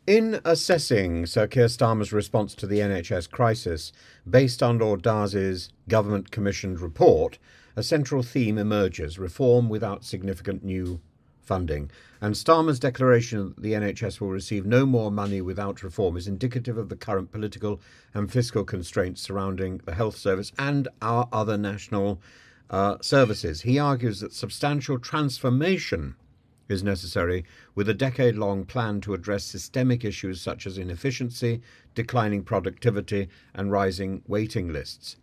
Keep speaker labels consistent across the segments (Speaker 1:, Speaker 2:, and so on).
Speaker 1: In assessing Sir Keir Starmer's response to the NHS crisis, based on Lord Darzy's government-commissioned report, a central theme emerges: reform without significant new funding. And Starmer's declaration that the NHS will receive no more money without reform is indicative of the current political and fiscal constraints surrounding the health service and our other national services. He argues that substantial transformation is necessary, with a decade-long plan to address systemic issues such as inefficiency, declining productivity and rising waiting lists.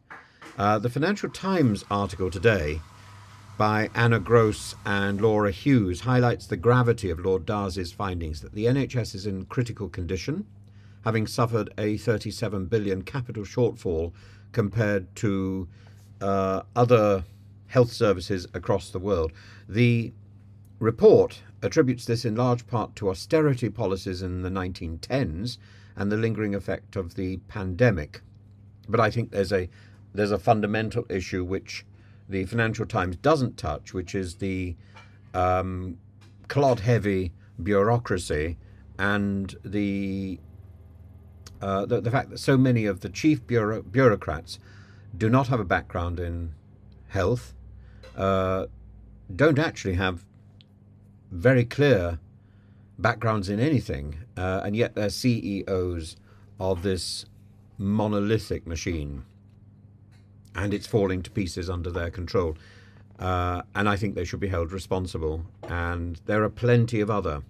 Speaker 1: The Financial Times article today by Anna Gross and Laura Hughes highlights the gravity of Lord Darzy's findings, that the NHS is in critical condition, having suffered a £37 billion capital shortfall compared to other health services across the world. The report attributes this in large part to austerity policies in the 1910s and the lingering effect of the pandemic. But I think there's a fundamental issue which the Financial Times doesn't touch, which is the clod-heavy bureaucracy and the fact that so many of the chief bureaucrats do not have a background in health, don't actually have very clear backgrounds in anything, and yet they're CEOs of this monolithic machine, and it's falling to pieces under their control. And I think they should be held responsible. And there are plenty of other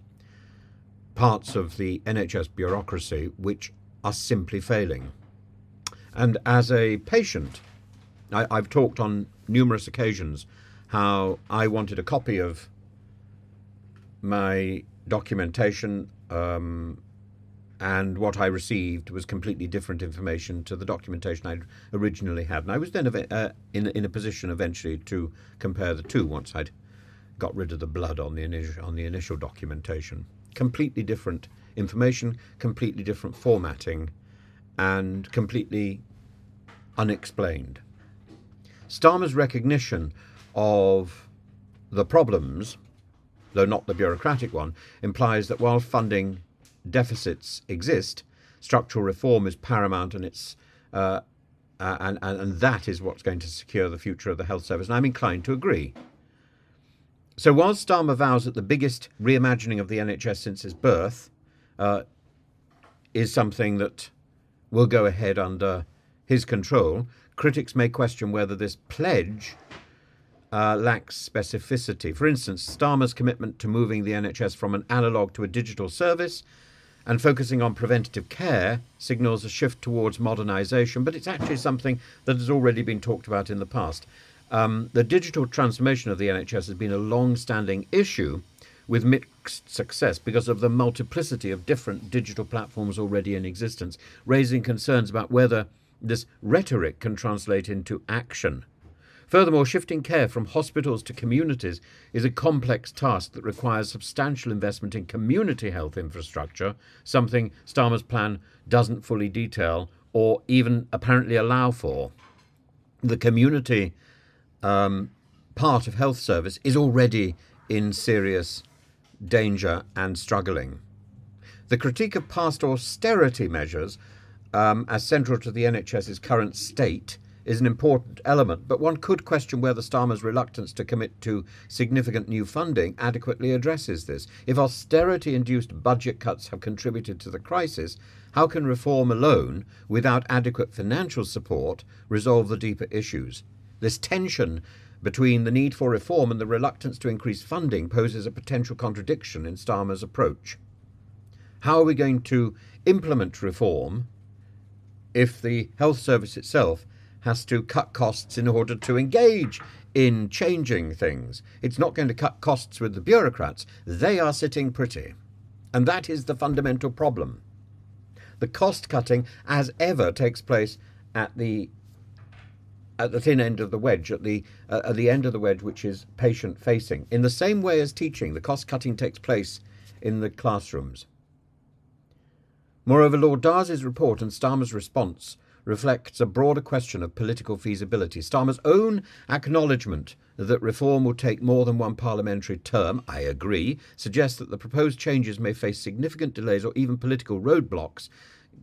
Speaker 1: parts of the NHS bureaucracy which are simply failing. And as a patient, I've talked on numerous occasions how I wanted a copy of my documentation, and what I received was completely different information to the documentation I'd originally had. And I was then in a position eventually to compare the two once I'd got rid of the blood on the initial documentation. Completely different information, completely different formatting, and completely unexplained. Starmer's recognition of the problems, though not the bureaucratic one, implies that while funding deficits exist, structural reform is paramount, and and that is what's going to secure the future of the health service. And I'm inclined to agree. So while Starmer vows that the biggest reimagining of the NHS since his birth is something that will go ahead under his control, critics may question whether this pledge lacks specificity. For instance, Starmer's commitment to moving the NHS from an analogue to a digital service and focusing on preventative care signals a shift towards modernisation, but it's actually something that has already been talked about in the past. The digital transformation of the NHS has been a long-standing issue with mixed success because of the multiplicity of different digital platforms already in existence, raising concerns about whether this rhetoric can translate into action. Furthermore, shifting care from hospitals to communities is a complex task that requires substantial investment in community health infrastructure, something Starmer's plan doesn't fully detail or even apparently allow for. The community part of health service is already in serious danger and struggling. The critique of past austerity measures as central to the NHS's current state is an important element, but one could question whether Starmer's reluctance to commit to significant new funding adequately addresses this. If austerity-induced budget cuts have contributed to the crisis, how can reform alone, without adequate financial support, resolve the deeper issues? This tension between the need for reform and the reluctance to increase funding poses a potential contradiction in Starmer's approach. How are we going to implement reform if the health service itself has to cut costs in order to engage in changing things? It's not going to cut costs with the bureaucrats. They are sitting pretty. And that is the fundamental problem. The cost cutting, as ever, takes place at the thin end of the wedge, at the end of the wedge which is patient-facing. In the same way as teaching, the cost cutting takes place in the classrooms. Moreover, Lord Darzy's report and Starmer's response reflects a broader question of political feasibility. Starmer's own acknowledgement that reform will take more than one parliamentary term, I agree, suggests that the proposed changes may face significant delays or even political roadblocks,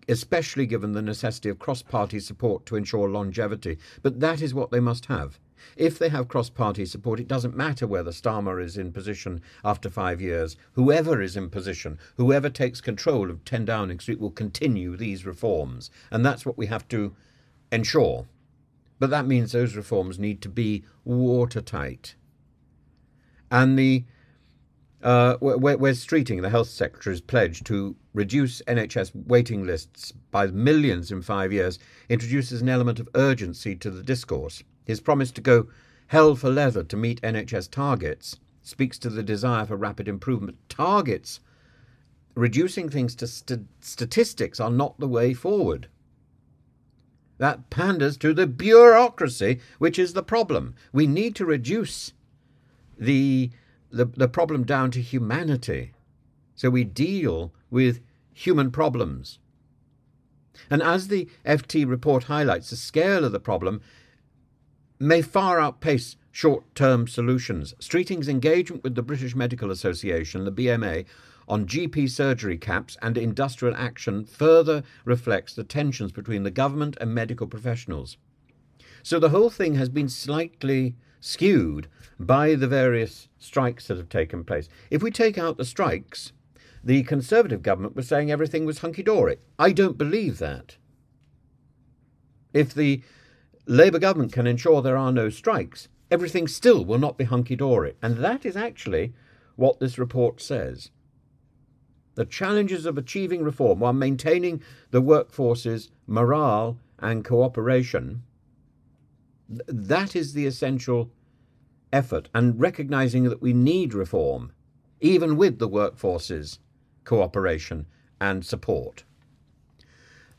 Speaker 1: especially given the necessity of cross-party support to ensure longevity. But that is what they must have. If they have cross-party support, it doesn't matter whether Starmer is in position after 5 years. Whoever is in position, whoever takes control of 10 Downing Street will continue these reforms. And that's what we have to ensure. But that means those reforms need to be watertight. And Wes Streeting, the Health Secretary's pledge to reduce NHS waiting lists by millions in 5 years, introduces an element of urgency to the discourse. His promise to go hell for leather to meet NHS targets speaks to the desire for rapid improvement. Targets, reducing things to statistics, are not the way forward. That panders to the bureaucracy, which is the problem. We need to reduce the problem down to humanity, so we deal with human problems. And as the FT report highlights, the scale of the problem may far outpace short-term solutions. Streeting's engagement with the British Medical Association, the BMA, on GP surgery caps and industrial action further reflects the tensions between the government and medical professionals. So the whole thing has been slightly skewed by the various strikes that have taken place. If we take out the strikes, the Conservative government was saying everything was hunky-dory. I don't believe that. If the Labour government can ensure there are no strikes, everything still will not be hunky-dory. And that is actually what this report says. The challenges of achieving reform while maintaining the workforce's morale and cooperation, that is the essential effort, and recognising that we need reform, even with the workforce's cooperation and support.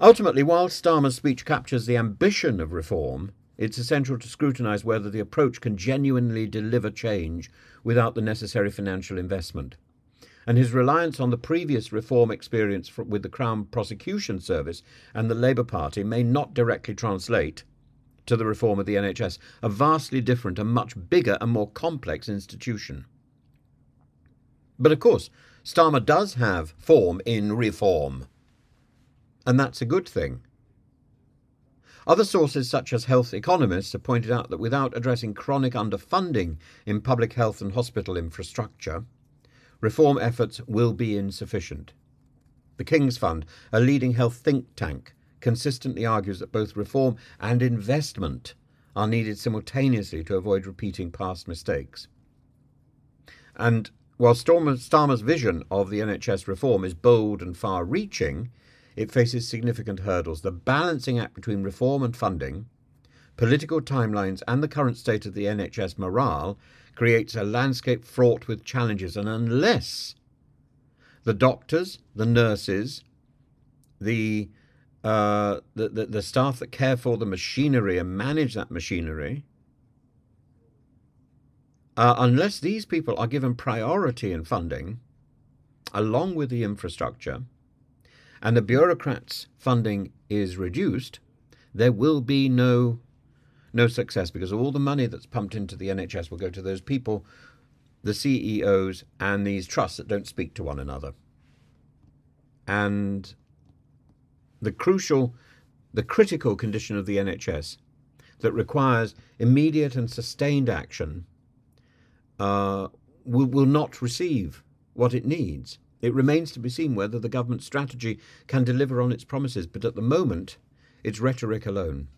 Speaker 1: Ultimately, while Starmer's speech captures the ambition of reform, it's essential to scrutinise whether the approach can genuinely deliver change without the necessary financial investment. And his reliance on the previous reform experience with the Crown Prosecution Service and the Labour Party may not directly translate to the reform of the NHS, a vastly different and much bigger and more complex institution. But of course, Starmer does have form in reform, and that's a good thing. Other sources, such as health economists, have pointed out that without addressing chronic underfunding in public health and hospital infrastructure, reform efforts will be insufficient. The King's Fund, a leading health think tank, consistently argues that both reform and investment are needed simultaneously to avoid repeating past mistakes. And while Starmer's vision of the NHS reform is bold and far-reaching, it faces significant hurdles. The balancing act between reform and funding, political timelines and the current state of the NHS morale creates a landscape fraught with challenges. And unless the doctors, the nurses, the staff that care for the machinery and manage that machinery, unless these people are given priority in funding, along with the infrastructure, and the bureaucrats' funding is reduced, there will be no success, because all the money that's pumped into the NHS will go to those people, the CEOs, and these trusts that don't speak to one another. And the critical condition of the NHS that requires immediate and sustained action will not receive what it needs. It remains to be seen whether the government strategy can deliver on its promises, but at the moment, it's rhetoric alone.